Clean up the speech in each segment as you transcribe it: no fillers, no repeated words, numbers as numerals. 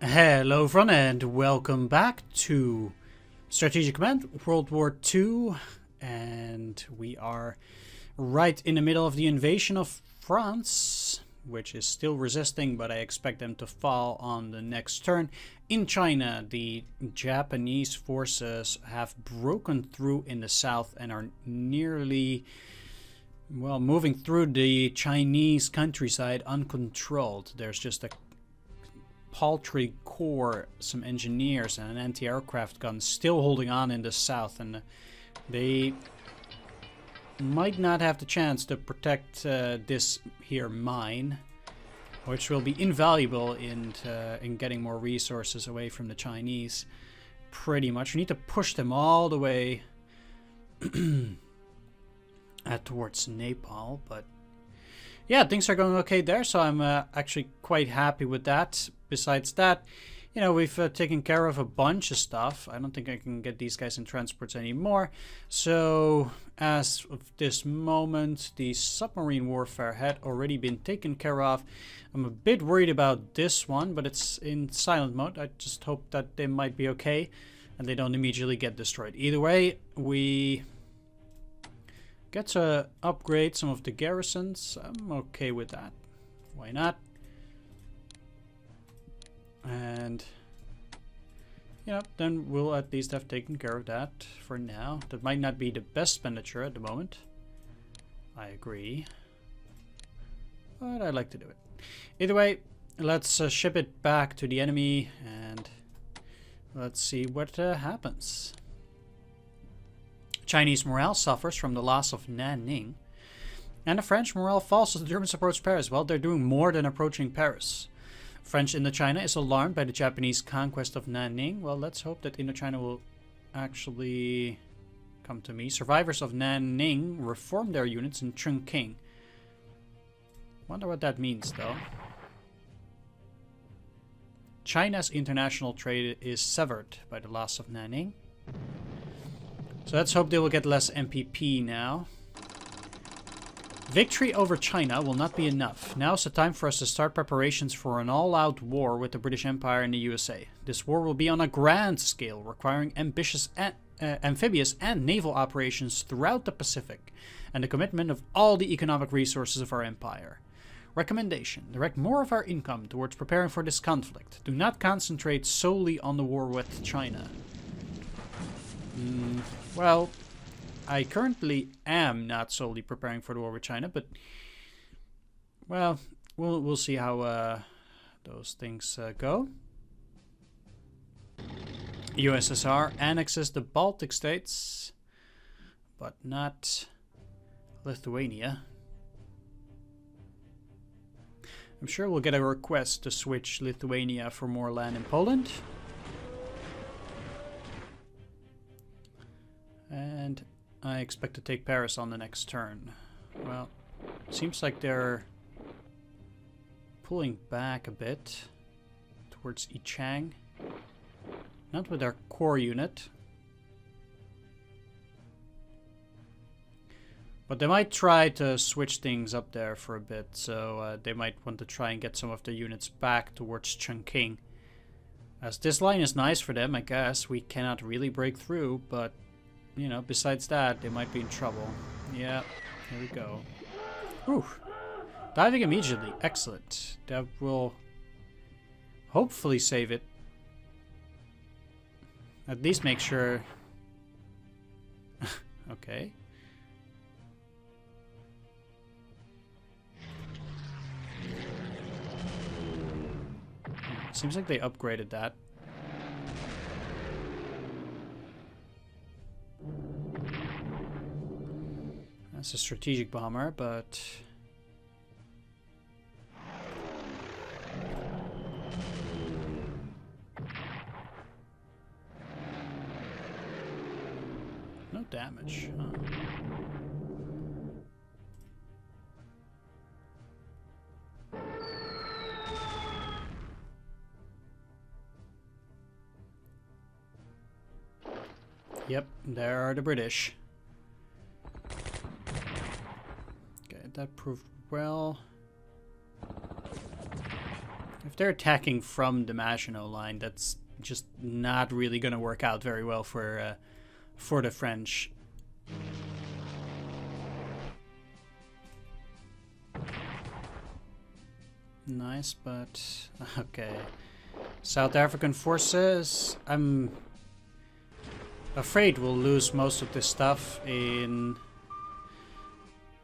Hello everyone and welcome back to Strategic Command World War II, and we are right in the middle of the invasion of France, which is still resisting, but I expect them to fall on the next turn. In China, the Japanese forces have broken through in the south and are nearly, well, moving through the Chinese countryside uncontrolled. There's just a paltry corps, some engineers, and an anti-aircraft gun still holding on in the south, and they might not have the chance to protect this here mine, which will be invaluable in getting more resources away from the Chinese. Pretty much, we need to push them all the way towards Nepal, but yeah, things are going okay there, so I'm actually quite happy with that. Besides that, you know, we've taken care of a bunch of stuff. I don't think I can get these guys in transports anymore. So, as of this moment, the submarine warfare had already been taken care of. I'm a bit worried about this one, but it's in silent mode. I just hope that they might be okay and they don't immediately get destroyed. Either way, we get to upgrade some of the garrisons. I'm okay with that. Why not? And, you know, then we'll at least have taken care of that for now. That might not be the best expenditure at the moment. I agree. But I like to do it. Either way, let's ship it back to the enemy and let's see what happens. Chinese morale suffers from the loss of Nanning, and the French morale falls as the Germans approach Paris. Well, they're doing more than approaching Paris. French Indochina is alarmed by the Japanese conquest of Nanning. Well, let's hope that Indochina will actually come to me. Survivors of Nanning reform their units in Chongqing. Wonder what that means, though. China's international trade is severed by the loss of Nanning. So let's hope they will get less MPP now. Victory over China will not be enough. Now is the time for us to start preparations for an all-out war with the British Empire and the USA. This war will be on a grand scale, requiring ambitious amphibious and naval operations throughout the Pacific, and the commitment of all the economic resources of our empire. Recommendation: direct more of our income towards preparing for this conflict. Do not concentrate solely on the war with China. Well, I currently am not solely preparing for the war with China, but well, we'll see how those things go. USSR annexes the Baltic states, but not Lithuania. I'm sure we'll get a request to switch Lithuania for more land in Poland. And I expect to take Paris on the next turn. Well, seems like they're pulling back a bit towards Yichang. Not with our core unit. But they might try to switch things up there for a bit, so they might want to try and get some of their units back towards Chongqing. As this line is nice for them, I guess. We cannot really break through, but you know, besides that, they might be in trouble. Yeah, here we go. Whew. Diving immediately. Excellent. That will hopefully save it. At least make sure. Okay. Seems like they upgraded that. It's a strategic bomber, but no damage. Huh? Yep, there are the British. That proved well. If they're attacking from the Maginot Line, that's just not really going to work out very well for the French. Nice, but okay. South African forces, I'm afraid we'll lose most of this stuff in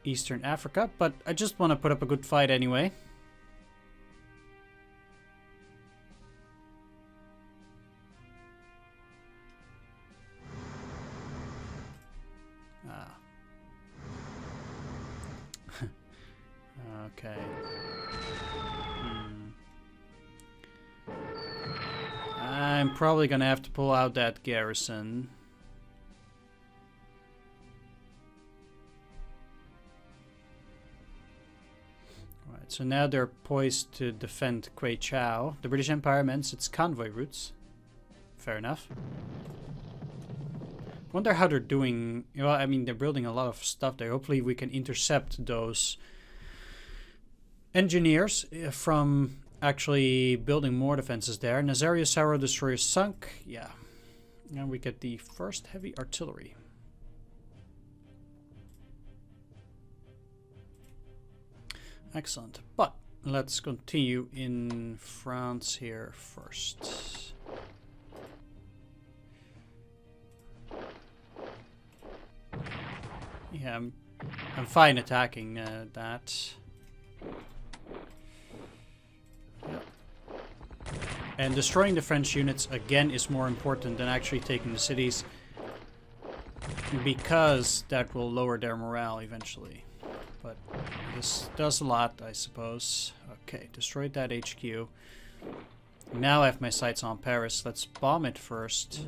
Eastern Africa, but I just want to put up a good fight anyway. Okay. I'm probably gonna have to pull out that garrison. Right, so now they're poised to defend Kwei Chau. The British Empire amends its convoy routes. Fair enough. Wonder how they're doing. Well, I mean, they're building a lot of stuff there. Hopefully we can intercept those engineers from actually building more defenses there. Nazarius Arrow destroyer sunk. Yeah. And we get the first heavy artillery. Excellent. But let's continue in France here first. Yeah, I'm fine attacking that. Yep. And destroying the French units again is more important than actually taking the cities, because that will lower their morale eventually. But this does a lot, I suppose. Okay, destroyed that HQ. Now I have my sights on Paris. Let's bomb it first.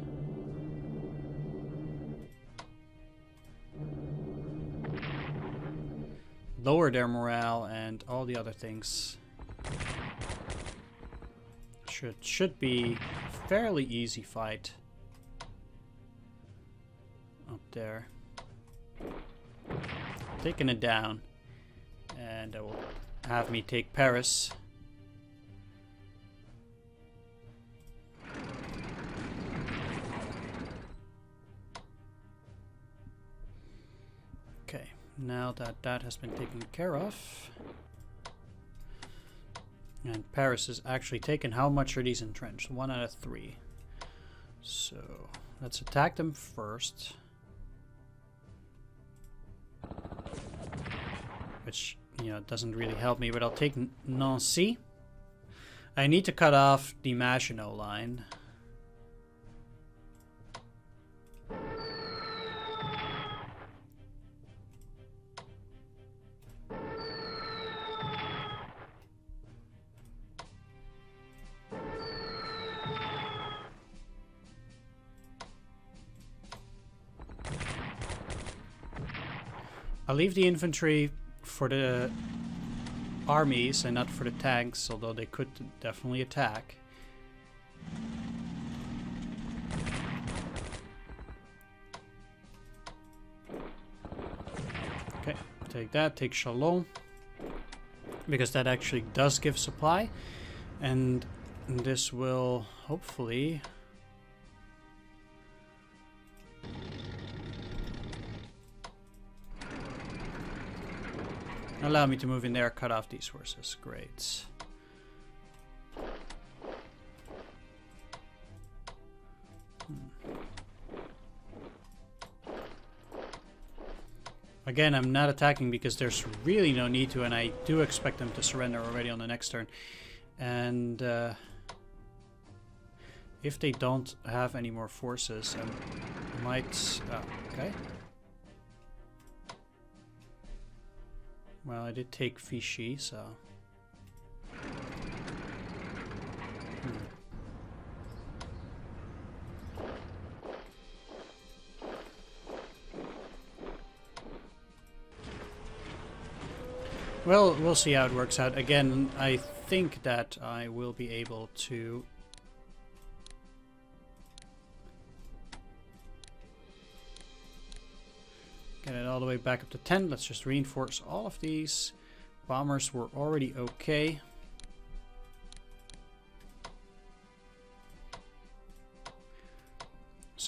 Lower their morale and all the other things. Should be a fairly easy fight up there. Taking it down, and that will have me take Paris. Okay, now that that has been taken care of, and Paris is actually taken. How much are these entrenched? 1 out of 3. So let's attack them first. Which, you know, doesn't really help me, but I'll take Nancy. I need to cut off the Maginot Line. I'll leave the infantry for the armies and not for the tanks, although they could definitely attack. Okay, take that, take Chalon, because that actually does give supply, and this will hopefully allow me to move in there, cut off these horses. Great. Again, I'm not attacking because there's really no need to, and I do expect them to surrender already on the next turn. And if they don't have any more forces, I might... Oh, okay. Well, I did take Vichy, so... Well, we'll see how it works out. Again, I think that I will be able to... get it all the way back up to 10. Let's just reinforce all of these. Bombers were already okay.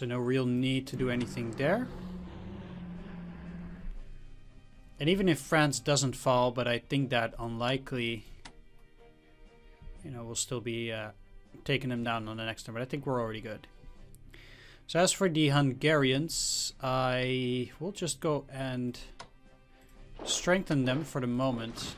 So no real need to do anything there. And even if France doesn't fall, but I think that unlikely, you know, we'll still be taking them down on the next turn. But I think we're already good. So as for the Hungarians, I will just go and strengthen them for the moment.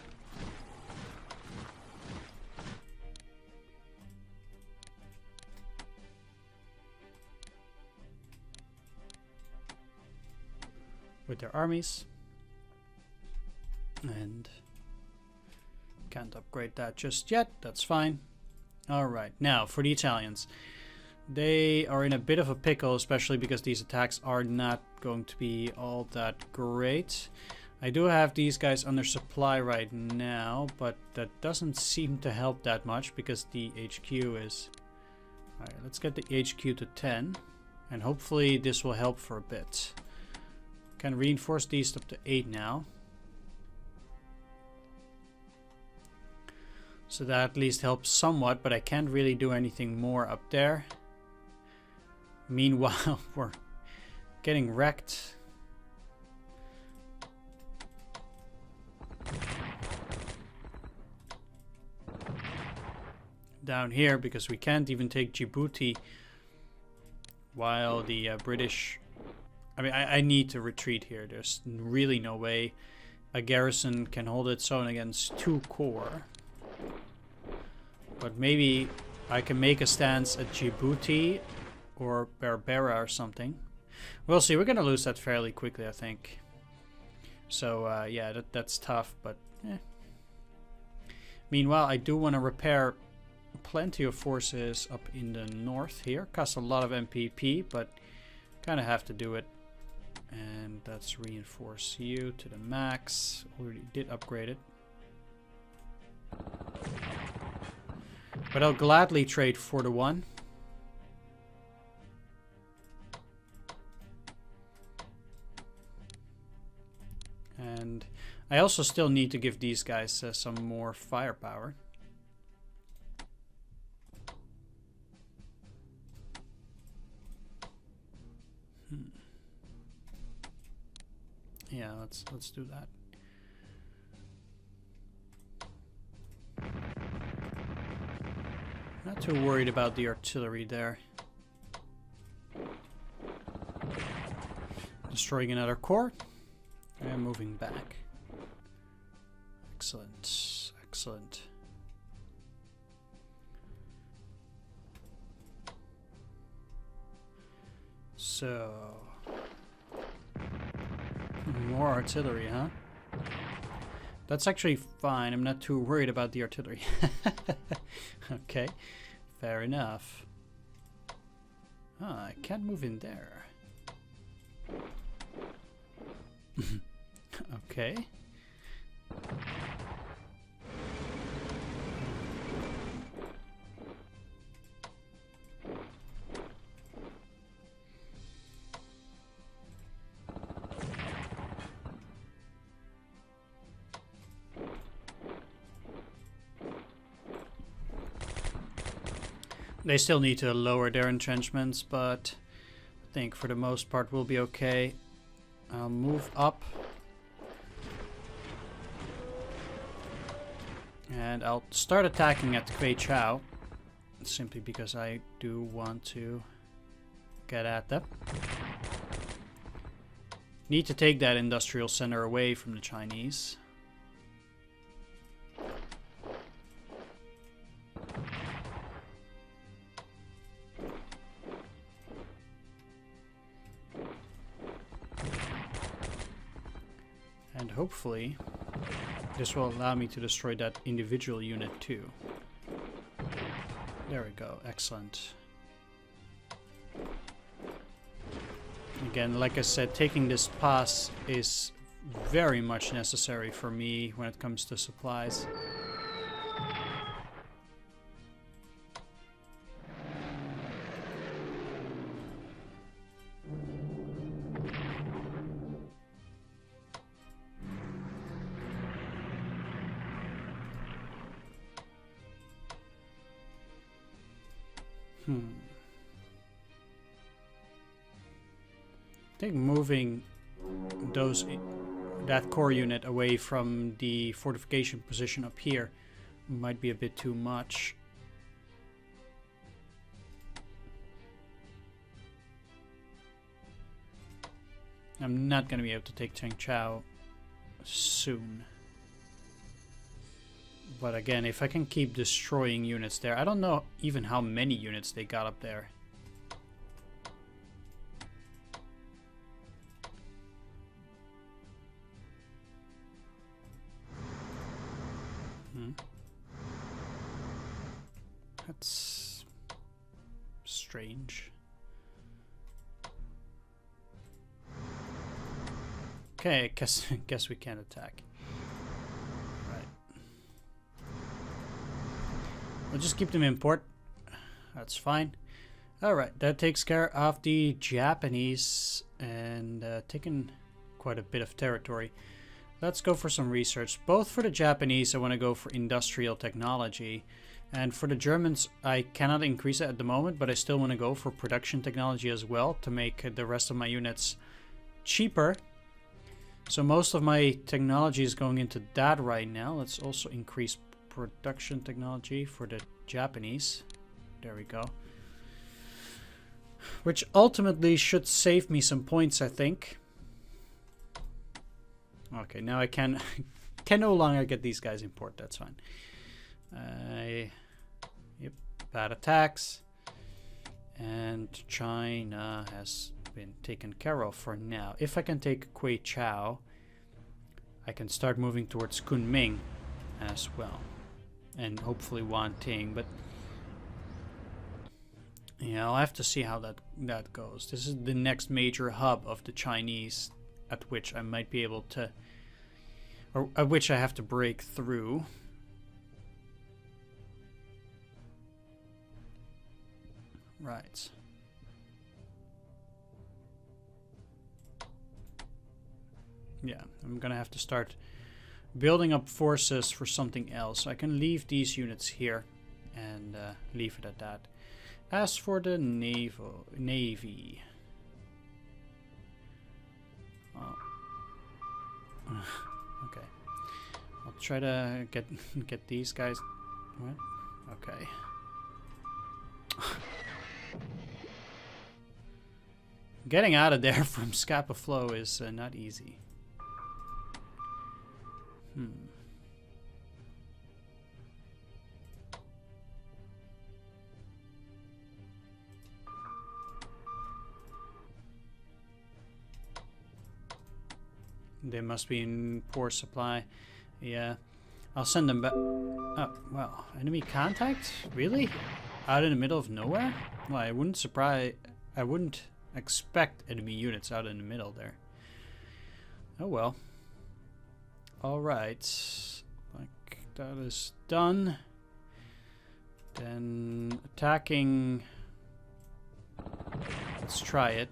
With their armies. And can't upgrade that just yet. That's fine. Alright, now for the Italians. They are in a bit of a pickle, especially because these attacks are not going to be all that great. I do have these guys under supply right now, but that doesn't seem to help that much because the HQ is... Alright, let's get the HQ to 10. And hopefully this will help for a bit. Can reinforce these up to 8 now. So that at least helps somewhat, but I can't really do anything more up there. Meanwhile, we're getting wrecked. Down here, because we can't even take Djibouti while the British... I mean, I need to retreat here. There's really no way a garrison can hold its own against 2 corps. But maybe I can make a stance at Djibouti or Berbera or something. We'll see. We're going to lose that fairly quickly, I think. So, yeah, that's tough, but eh. Meanwhile, I do want to repair plenty of forces up in the north here. Costs a lot of MPP, but kind of have to do it. And let's reinforce you to the max. Already did upgrade it. But I'll gladly trade 4 to 1. And I also still need to give these guys some more firepower. Yeah, let's do that. Not too worried about the artillery there. Destroying another corps and moving back. Excellent, excellent. So, more artillery, huh? That's actually fine. I'm not too worried about the artillery. Okay, fair enough. Ah, I can't move in there. Okay. They still need to lower their entrenchments, but I think for the most part we'll be okay. I'll move up. And I'll start attacking at Kwei Chao, simply because I do want to get at them. Need to take that industrial center away from the Chinese. And hopefully this will allow me to destroy that individual unit too. There we go, excellent. Again, like I said, taking this pass is very much necessary for me when it comes to supplies. think moving that core unit away from the fortification position up here might be a bit too much. I'm not going to be able to take Changchao soon. But again, if I can keep destroying units there, I don't know even how many units they got up there. That's strange. Okay, guess we can't attack. Right. We'll just keep them in port. That's fine. Alright, that takes care of the Japanese and taking quite a bit of territory. Let's go for some research. Both for the Japanese, I want to go for industrial technology. And for the Germans, I cannot increase it at the moment, but I still want to go for production technology as well to make the rest of my units cheaper. So most of my technology is going into that right now. Let's also increase production technology for the Japanese. There we go. Which ultimately should save me some points, I think. Okay, now I can no longer get these guys in port. That's fine. Yep, bad attacks. And China has been taken care of for now. If I can take Kweichow, I can start moving towards Kunming as well. And hopefully Wanting, but yeah, I'll have to see how that goes. This is the next major hub of the Chinese at which I might be able to, or at which I have to break through. Right. Yeah, I'm gonna have to start building up forces for something else. I can leave these units here and leave it at that. As for the navy, okay, I'll try to get these guys. What? Okay. Getting out of there from Scapa Flow is not easy. They must be in poor supply. Yeah, I'll send them back. Oh, well, enemy contact? Really? Out in the middle of nowhere? Well, I wouldn't expect enemy units out in the middle there. Oh well. Alright. Like, that is done. Then attacking. Let's try it.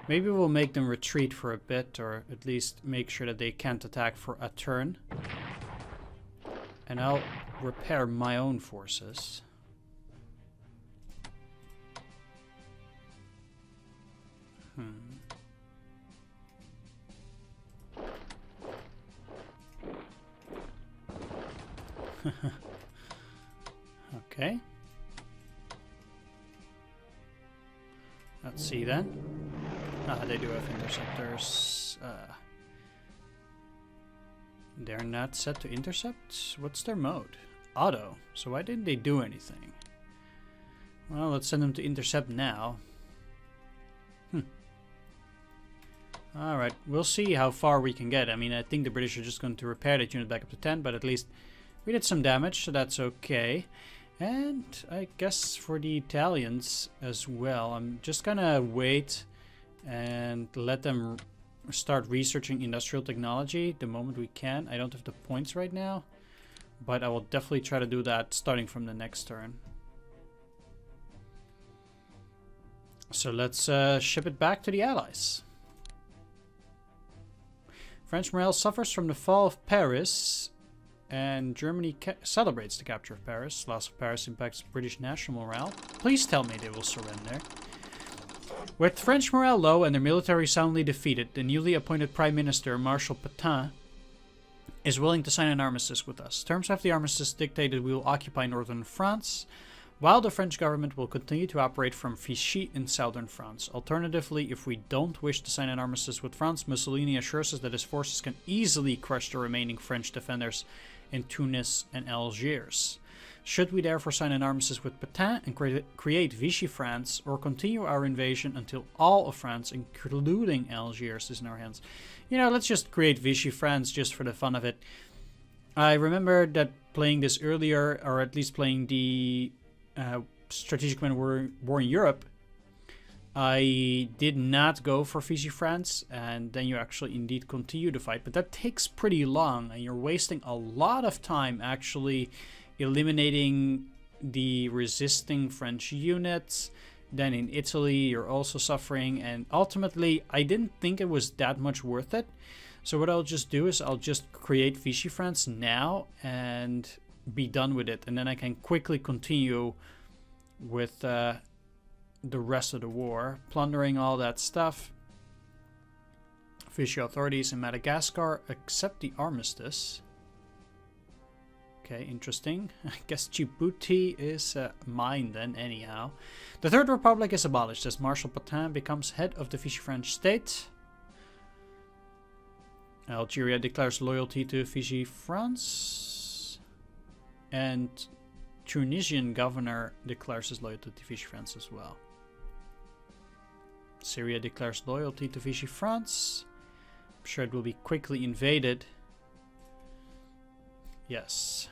Maybe we'll make them retreat for a bit, or at least make sure that they can't attack for a turn. And I'll repair my own forces. Okay. Let's see then. They do have interceptors. They're not set to intercept? What's their mode? Auto. So why didn't they do anything? Well, let's send them to intercept now. Alright, we'll see how far we can get. I mean, I think the British are just going to repair that unit back up to 10, but at least we did some damage, so that's okay. And I guess for the Italians as well, I'm just gonna wait and let them start researching industrial technology the moment we can. I don't have the points right now, but I will definitely try to do that starting from the next turn. So let's ship it back to the Allies. French morale suffers from the fall of Paris, and Germany celebrates the capture of Paris. Loss of Paris impacts British national morale. Please tell me they will surrender. With French morale low and their military soundly defeated, the newly appointed Prime Minister, Marshal Pétain, is willing to sign an armistice with us. Terms of the armistice dictate that we will occupy northern France, while the French government will continue to operate from Vichy in southern France. Alternatively, if we don't wish to sign an armistice with France, Mussolini assures us that his forces can easily crush the remaining French defenders in Tunis and Algiers. Should we therefore sign an armistice with Pétain and create Vichy France, or continue our invasion until all of France, including Algiers, is in our hands? You know, let's just create Vichy France just for the fun of it. I remember that playing this earlier, or at least playing the Strategic Command War in Europe, I did not go for Vichy France, and then you actually indeed continue the fight. But that takes pretty long, and you're wasting a lot of time actually eliminating the resisting French units. Then in Italy, you're also suffering, and ultimately, I didn't think it was that much worth it. So what I'll just do is I'll just create Vichy France now and be done with it, and then I can quickly continue with the rest of the war, plundering all that stuff. Vichy authorities in Madagascar accept the armistice. Okay, interesting. I guess Djibouti is mine then, anyhow. The Third Republic is abolished as Marshal Pétain becomes head of the Vichy French state. Algeria declares loyalty to Vichy France. And Tunisian governor declares his loyalty to Vichy France as well. Syria declares loyalty to Vichy France. I'm sure it will be quickly invaded. Yes.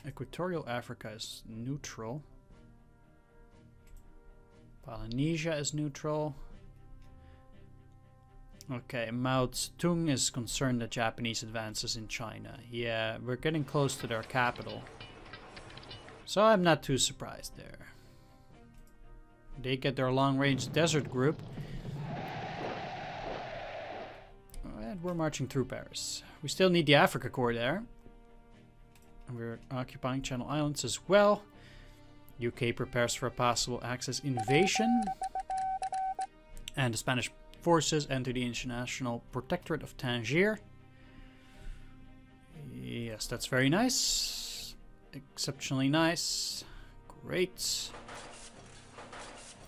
Equatorial Africa is neutral. Polynesia is neutral. Okay, Mao Zedong is concerned that Japanese advances in China. Yeah, we're getting close to their capital. So I'm not too surprised there. They get their long-range desert group. And we're marching through Paris. We still need the Africa Corps there. And we're occupying Channel Islands as well. UK prepares for a possible Axis invasion. And the Spanish forces enter the International Protectorate of Tangier. Yes, that's very nice. Exceptionally nice. Great.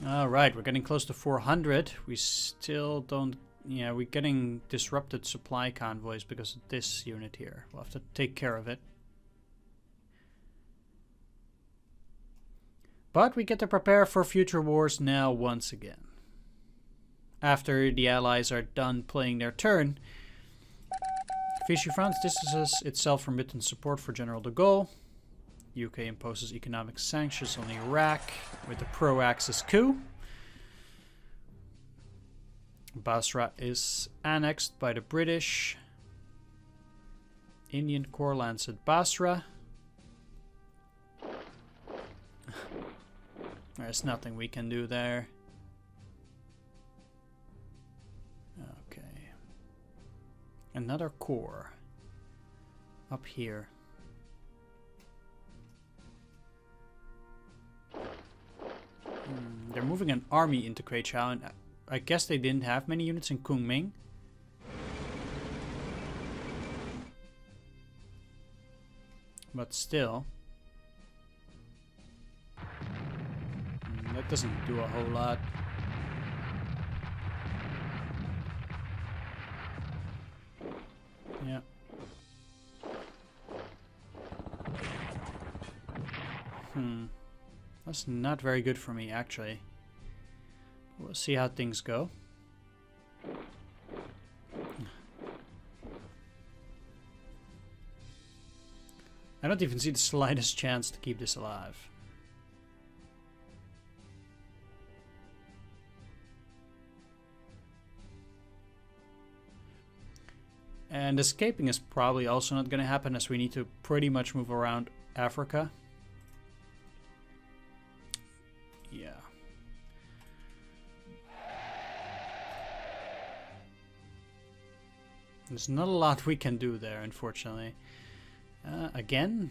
Alright, we're getting close to 400. We still don't... Yeah, we're getting disrupted supply convoys because of this unit here. We'll have to take care of it. But we get to prepare for future wars now once again. After the Allies are done playing their turn, Vichy France distances itself from written support for General de Gaulle. UK imposes economic sanctions on Iraq with the pro-Axis coup. Basra is annexed by the British. Indian Corps lands at Basra. There's nothing we can do there. Okay. Another corps. Up here. They're moving an army into Kweichow, and I guess they didn't have many units in Kunming. But still. That doesn't do a whole lot. Yeah. That's not very good for me, actually. We'll see how things go. I don't even see the slightest chance to keep this alive. And escaping is probably also not going to happen, as we need to pretty much move around Africa. Yeah. There's not a lot we can do there, unfortunately. Again?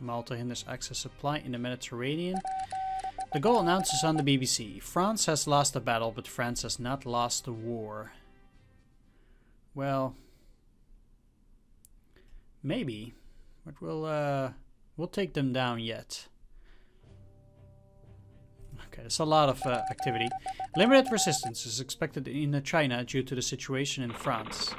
Malta hinders access supply in the Mediterranean. De Gaulle announces on the BBC, France has lost the battle, but France has not lost the war. Well, maybe, but we'll take them down yet. Okay, there's a lot of activity. Limited resistance is expected in China due to the situation in France.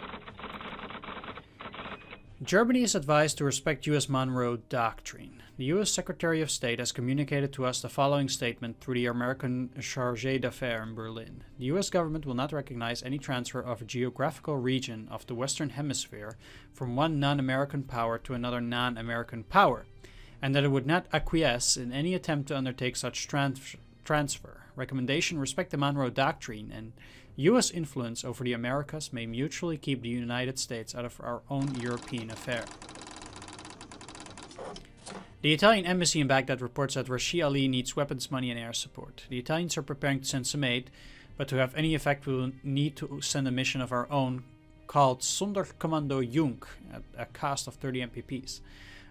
Germany is advised to respect U.S. Monroe Doctrine. The U.S. Secretary of State has communicated to us the following statement through the American Chargé d'Affaires in Berlin. The U.S. government will not recognize any transfer of a geographical region of the Western Hemisphere from one non-American power to another non-American power, and that it would not acquiesce in any attempt to undertake such transfer. Recommendation: respect the Monroe Doctrine, and U.S. influence over the Americas may mutually keep the United States out of our own European affair. The Italian embassy in Baghdad reports that Rashid Ali needs weapons, money, and air support. The Italians are preparing to send some aid, but to have any effect we will need to send a mission of our own called Strategic Command WWII at a cost of 30 MPPs.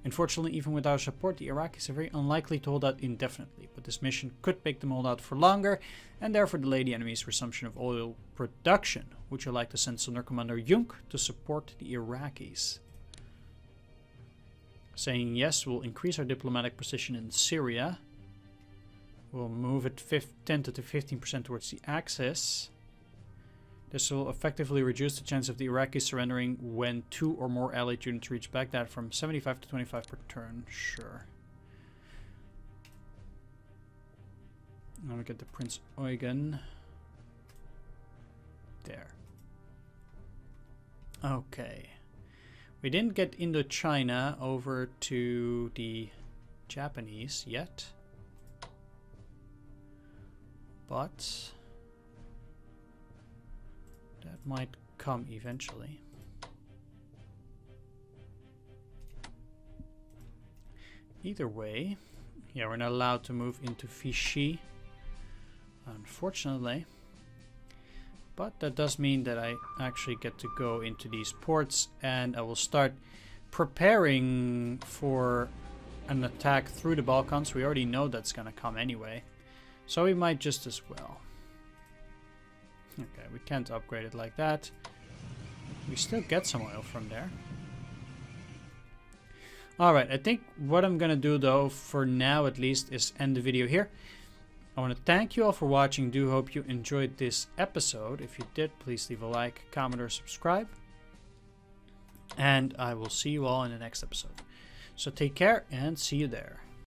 Unfortunately, even with our support, the Iraqis are very unlikely to hold out indefinitely, but this mission could make them hold out for longer and therefore delay the enemy's resumption of oil production. Would you like to send Strategic Command WWII to support the Iraqis? Saying yes will increase our diplomatic position in Syria. We'll move it 10 to 15% towards the Axis. This will effectively reduce the chance of the Iraqis surrendering when 2 or more allied units reach Baghdad from 75 to 25 per turn. Sure. Now we get the Prince Eugen. There. Okay. We didn't get Indochina over to the Japanese yet. But that might come eventually. Either way, yeah, we're not allowed to move into Vichy, unfortunately. But that does mean that I actually get to go into these ports, and I will start preparing for an attack through the Balkans. We already know that's gonna come anyway, so we might just as well. Okay, we can't upgrade it like that. We still get some oil from there. Alright, I think what I'm gonna do though, for now at least, is end the video here. I want to thank you all for watching. Do hope you enjoyed this episode. If you did, please leave a like, comment, or subscribe. And I will see you all in the next episode. So take care and see you there.